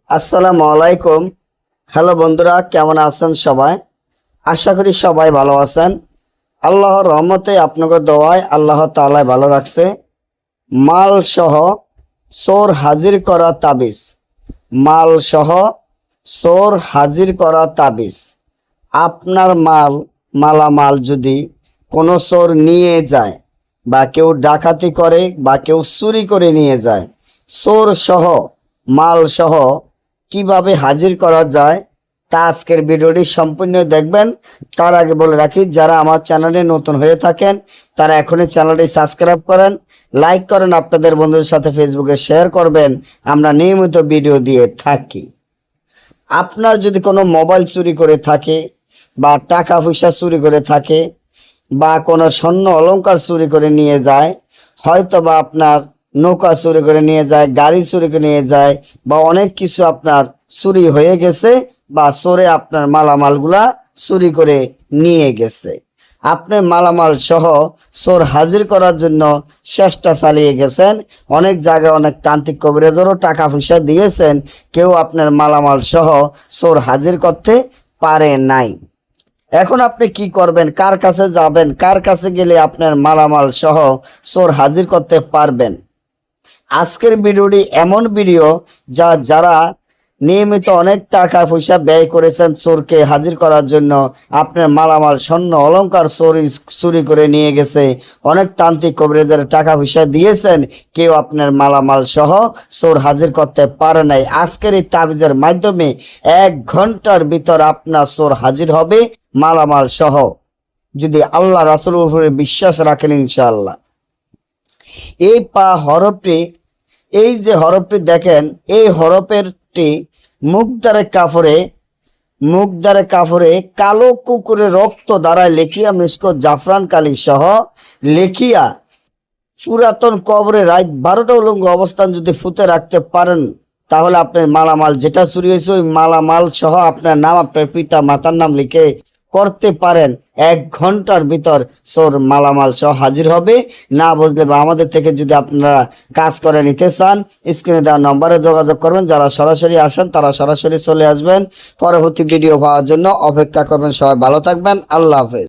আসসালামু আলাইকুম। হ্যালো বন্ধুরা, কেমন আছেন সবাই? আশা করি সবাই ভালো আছেন। আল্লাহর রহমতে আপনাকে দোয়ায় আল্লাহ তাআলা ভালো রাখছে। মাল সহ চোর হাজির করা তাবিজ। মাল সহ চোর হাজির করা তাবিজ। আপনার মালামাল যদি কোনো চোর নিয়ে যায় বা কেউ ডাকাতি করে বা কেউ চুরি করে নিয়ে যায়, চোর সহ মাল সহ কিভাবে হাজির করা যায় তা আজকের ভিডিওটি সম্পূর্ণ দেখবেন। তার আগে বলে রাখি, যারা আমার চ্যানেলে নতুন হয়ে থাকেন তারা এখনই চ্যানেলটি সাবস্ক্রাইব করেন, লাইক করেন, আপনাদের বন্ধুদের সাথে ফেসবুকে শেয়ার করবেন। আমরা নিয়মিত ভিডিও দিয়ে থাকি। আপনার যদি কোনো মোবাইল চুরি করে থাকে বা টাকা পয়সা চুরি করে থাকে বা কোনো স্বর্ণ অলংকার চুরি করে নিয়ে যায়, হয়তো বা আপনার নৌকা চুরি করে নিয়ে যায়, গাড়ি চুরি করে নিয়ে যায়, বা অনেক কিছু আপনার চুরি হয়ে গেছে বা চোরে আপনার মালামালগুলা চুরি করে নিয়ে গেছে, আপনি মালামাল সহ চোর হাজির করার জন্য চেষ্টা চালিয়ে গেছেন। অনেক জায়গায় অনেক তান্ত্রিক কবিরাজেরও টাকা পয়সা দিয়েছেন, কেউ আপনার মালামাল সহ চোর হাজির করতে পারে নাই। এখন আপনি কি করবেন? কার কাছে যাবেন? কার কাছে গেলে আপনার মালামাল সহ চোর হাজির করতে পারবেন? আজকের ভিডিওটি এমন ভিডিও যারা নিয়মিত অনেক টাকা পয়সা ব্যয় করেছেন চোরকে হাজির করার জন্য, আপনার মালামাল স্বর্ণ অলংকার চুরি করে নিয়ে গেছে, অনেক তান্ত্রিক কবিরাজের টাকা পয়সা দিয়েছেন, কেউ আপনার মালামাল সহ চোর হাজির করতে পারে নাই। আজকের এই তাবিজের মাধ্যমে 1 ঘন্টার ভিতর আপনার চোর হাজির হবে মালামাল সহ, যদি আল্লাহ রাসূলের উপরে বিশ্বাস রাখেন ইনশাআল্লাহ। এই হরফটি, এই যে হরফটি দেখেন, এই হরফেরটি মুখদারে কাপড়ে কালো কুকুরের রক্ত দ্বারা লেখিয়া মিসকো জাফরান কালি সহ লেখিয়া পুরাতন কবরে রাত 12টা উলঙ্গ অবস্থান যদি ফুতে রাখতে পারেন, তাহলে আপনার মালামাল যেটা চুরি হয়েছে ওই মালামাল সহ আপনার নাম, আপনার পিতা মাতার নাম লিখে করতে পারেন। 1 ঘন্টার ভিতর চোর মালামাল সহ হাজির হবে। না বুঝলে বা আমাদের থেকে যদি আপনারা কাজ করে নিতে চান, স্ক্রিনে দেওয়া নম্বরে যোগাযোগ করবেন। যারা সরাসরি আসেন তারা সরাসরি চলে আসবেন। পরবর্তী ভিডিও পাওয়ার জন্য অপেক্ষা করবেন। সবাই ভালো থাকবেন। আল্লাহ হাফেজ।